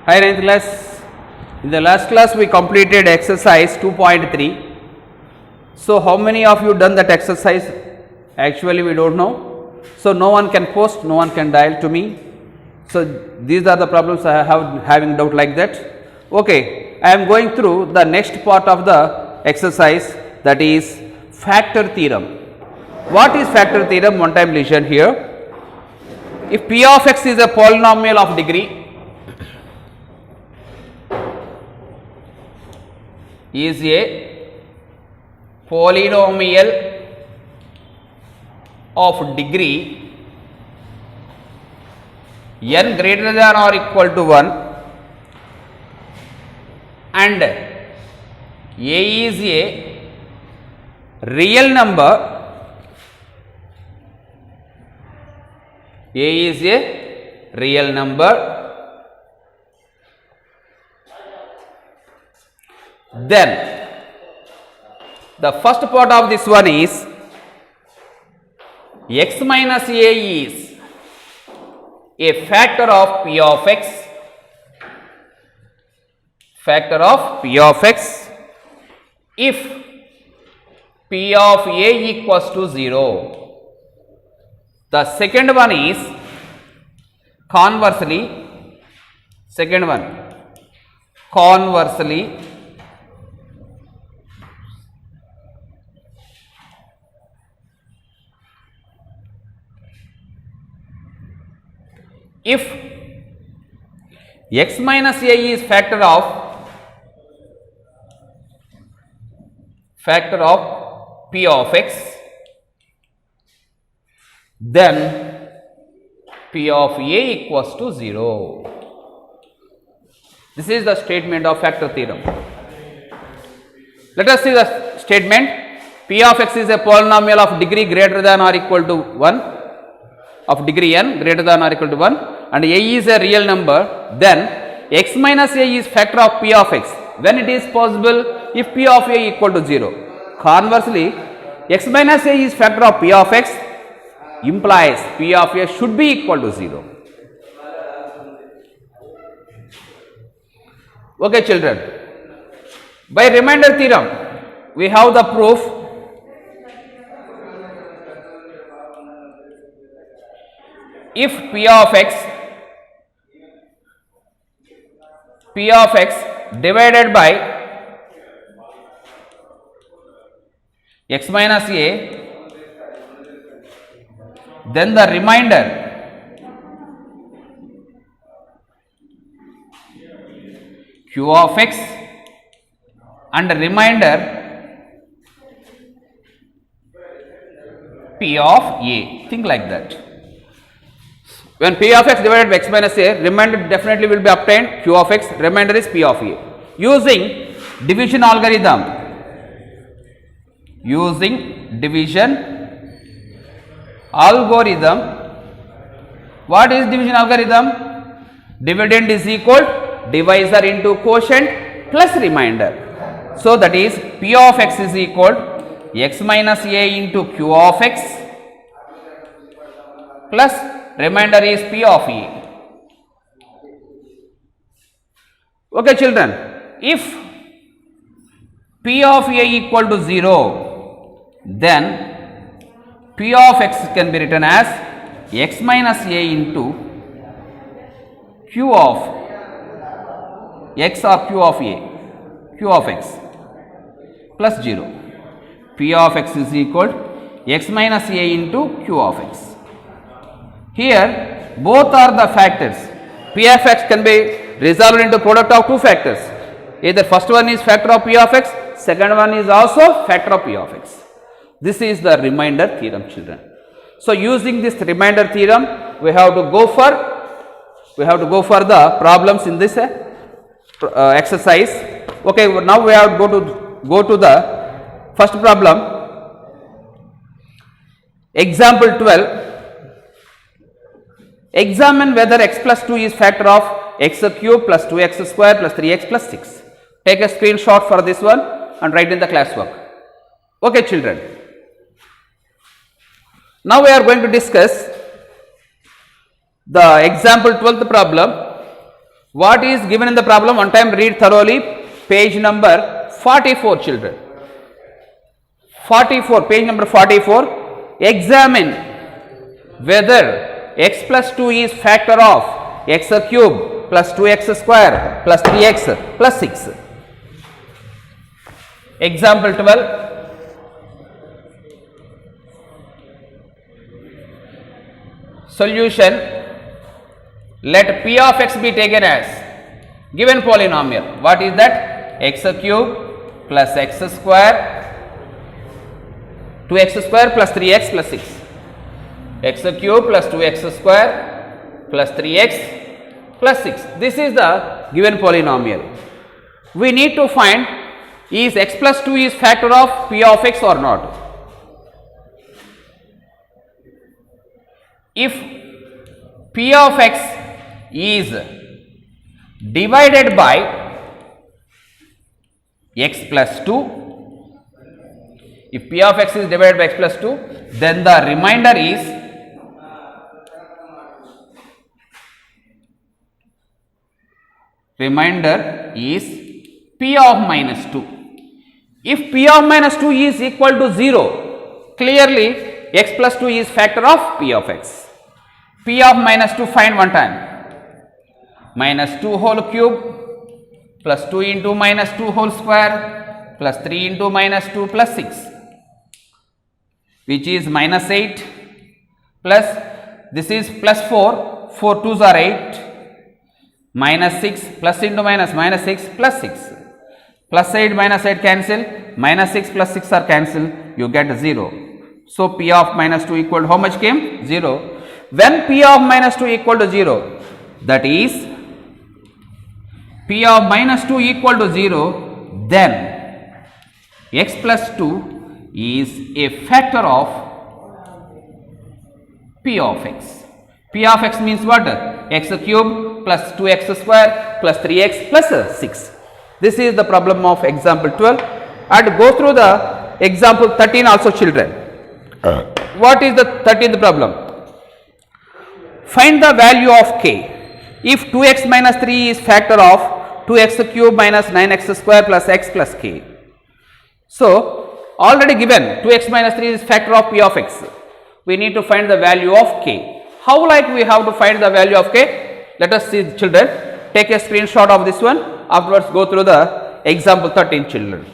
Hi, ninth class. In the last class we completed exercise 2.3. So how many of you done that exercise? Actually we don't know. So no one can post, no one can dial to me. So these are the problems I have having doubt like that. Okay, I am going through the next part of the exercise, that is factor theorem. What is factor theorem? One time listen here. If p of x is a polynomial of degree, is a polynomial of degree n greater than or equal to 1 and a is a real number, a is a real number, then the first part of this one is x minus a is a factor of p of x, factor of p of x if p of a equals to 0. The second one is conversely, second one conversely, if x minus a is factor of p of x, then p of a equals to 0. This is the statement of factor theorem. Let us see the statement. P of x is a polynomial of degree greater than or equal to 1, of degree n greater than or equal to 1, and a is a real number, then x minus a is factor of p of x when it is possible if p of a equal to 0. Conversely, x minus a is factor of p of x implies p of a should be equal to 0. Okay, children. By remainder theorem, we have the proof. If p of x divided by x minus a, then the remainder q of x and remainder p of a. Think like that. When p of x divided by x minus a, remainder definitely will be obtained, q of x, remainder is p of a. Using division algorithm, what is division algorithm? Dividend is equal divisor into quotient plus remainder. So that is p of x is equal x minus a into q of x plus remainder is p of a. Okay, children, if p of a equal to 0, then p of x can be written as x minus a into q of x or q of a, q of x plus 0. P of x is equal x minus a into q of x. Here both are the factors. P of x can be resolved into product of two factors. Either first one is factor of p of x, second one is also factor of p of x. This is the remainder theorem, children. So using this remainder theorem, we have to go for the problems in this exercise. Okay, now we have to go to the first problem. Example 12. Examine whether x plus 2 is factor of x cube plus 2x square plus 3x plus 6. Take a screenshot for this one and write in the classwork. Okay, children. Now we are going to discuss the example 12th problem. What is given in the problem? One time read thoroughly. Page number 44, children. 44, page number 44. Examine whether x plus 2 is factor of x cube plus 2x square plus 3x plus 6. Example 12. Solution. Let p of x be taken as given polynomial. What is that? X cube plus x square, 2x square plus 3x plus 6. X cube plus 2x square plus 3x plus 6. This is the given polynomial. We need to find is x plus 2 is factor of p of x or not. If p of x is divided by x plus 2, if p of x is divided by x plus 2, then the remainder is p of minus 2. If p of minus 2 is equal to 0, clearly x plus 2 is factor of p of x. P of minus 2 find one time. Minus 2 whole cube plus 2 into minus 2 whole square plus 3 into minus 2 plus 6, which is minus 8, plus this is plus 4, 4 2s are 8, minus 6 plus into minus, minus 6 plus 6, plus 8 minus 8 cancel, minus 6 plus 6 are cancel, you get 0. So p of minus 2 equal to how much came? 0. When p of minus 2 equal to 0, that is p of minus 2 equal to 0, then x plus 2 is a factor of p of x. P of x means what? X cube plus 2x square plus 3x plus 6. This is the problem of example 12. And go through the example 13 also, children. What is the 13th problem? Find the value of k if 2x minus 3 is factor of 2x cube minus 9x square plus x plus k. So, already given 2x minus 3 is factor of p of x. We need to find the value of k. How like we have to find the value of k? Let us see, children. Take a screenshot of this one. Afterwards, go through the example 13, children.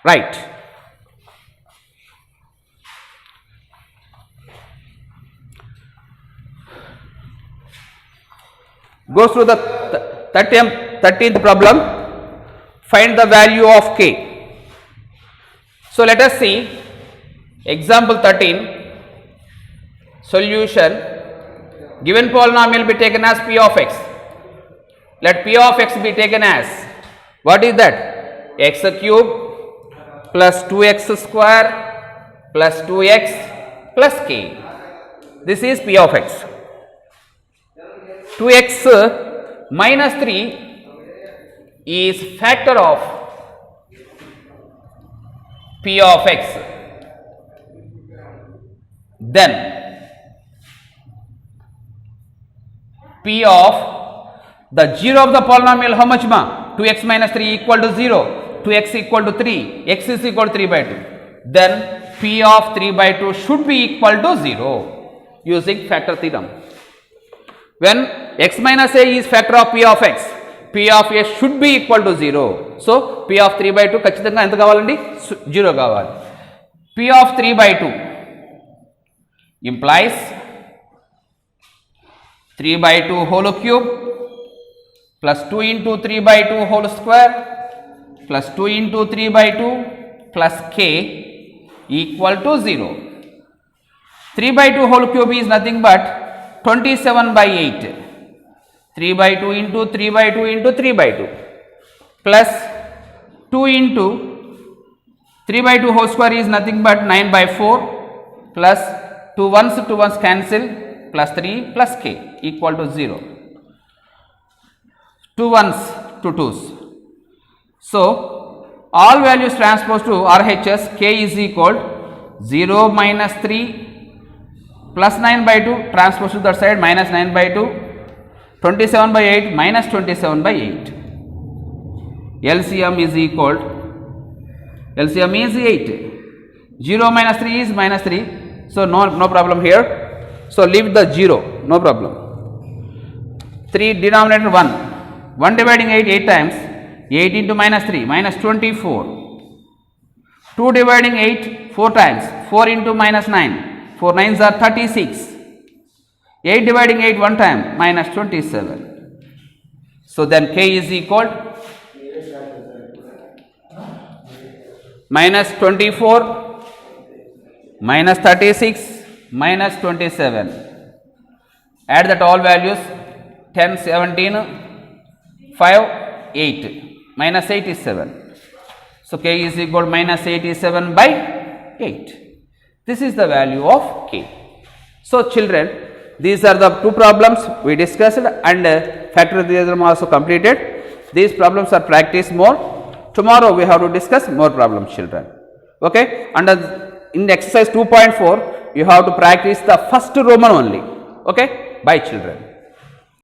Right. Go through the 13th problem. Find the value of k. So let us see example 13. Solution. Given polynomial be taken as p of x. Let p of x be taken as, what is that? X cube plus 2x square plus 2x plus k. This is p of x. 2x minus 3 is factor of p of x. Then p of the 0 of the polynomial, how much ma? 2x minus 3 equal to 0, 2x equal to 3, x is equal to 3 by 2. Then p of 3 by 2 should be equal to 0 using factor theorem. When x minus a is factor of p of x, p of a should be equal to 0. So, p of 3 by 2 ఖచ్చితంగా ఎంత కావాలండి? 0 కావాలి. p of 3 by 2 implies 3 by 2 whole cube plus 2 into 3 by 2 whole square plus 2 into 3 by 2 plus k equal to 0. 3 by 2 whole cube is nothing but 27 by 8. 3 by 2 into 3 by 2 into 3 by 2 plus 2 into 3 by 2 whole square is nothing but 9 by 4 plus 2 ones cancel plus 3 plus k equal to 0. 2 ones, 2 2s. So, all values transposed to RHS, k is equal 0 minus 3 plus 9 by 2 transposed to that side minus 9 by 2, 27 by 8 minus 27 by 8. LCM is equal, LCM is 8. 0 minus 3 is minus 3. So, no problem here. So, leave the 0, no problem. 3 denominator 1. 1 dividing 8, 8 times. 8 into minus 3, minus 24. 2 dividing 8, 4 times. 4 into minus 9. 4 9s are 36. 8 dividing 8 one time, minus 27. So, then K is equal minus 24, minus 36, minus 27. Add that all values, 10, 17, 5, 8, minus 87. So, K is equal minus 87 by 8. This is the value of K. So, children, these are the two problems we discussed, and factor theorem also completed. These problems are practiced more. Tomorrow we have to discuss more problems, children. Okay? And in exercise 2.4, you have to practice the first Roman only. Okay? Bye, children.